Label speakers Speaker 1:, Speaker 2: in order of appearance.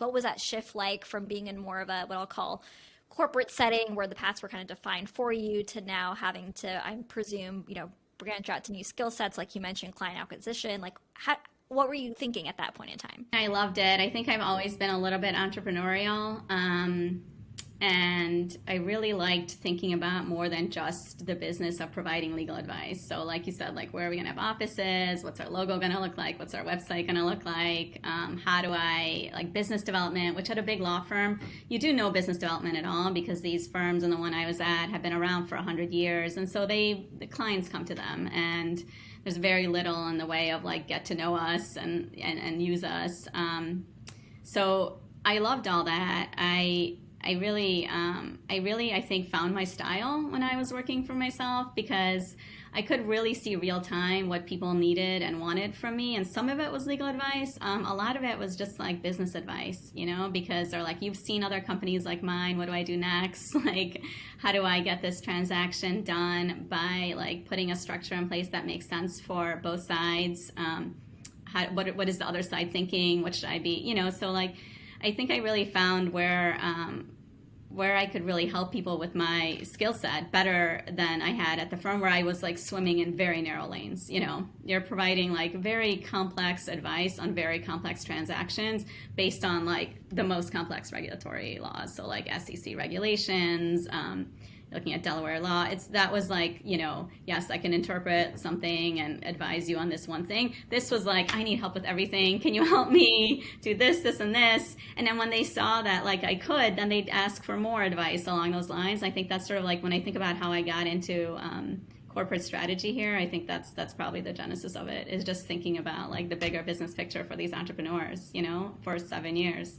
Speaker 1: What was that shift like from being in more of a what I'll call corporate setting where the paths were kind of defined for you to now having to, I presume, branch out to new skill sets, like you mentioned, client acquisition? Like, what were you thinking at that point in time?
Speaker 2: I loved it. I think I've always been a little bit entrepreneurial. And I really liked thinking about more than just the business of providing legal advice. So like you said, like, where are we going to have offices? What's our logo going to look like? What's our website going to look like? How do I, like, business development, which at a big law firm, you do know business development at all because these firms and the one I was at have been around for 100 years. And so the clients come to them, and there's very little in the way of, like, get to know us and use us. So I loved all that. I really, I think, found my style when I was working for myself because I could really see real time what people needed and wanted from me. And some of it was legal advice. A lot of it was just like business advice, because they're like, you've seen other companies like mine. What do I do next? Like, how do I get this transaction done by, like, putting a structure in place that makes sense for both sides? What is the other side thinking? What should I be? So, like, I think I really found where I could really help people with my skill set better than I had at the firm, where I was, like, swimming in very narrow lanes. You're providing, like, very complex advice on very complex transactions based on, like, the most complex regulatory laws. So, like, SEC regulations, looking at Delaware law. That was like, yes, I can interpret something and advise you on this one thing. This was like, I need help with everything. Can you help me do this, this, and this? And then when they saw that, like, I could, then they'd ask for more advice along those lines. I think that's sort of like when I think about how I got into corporate strategy here, I think that's probably the genesis of it, is just thinking about, like, the bigger business picture for these entrepreneurs, for 7 years.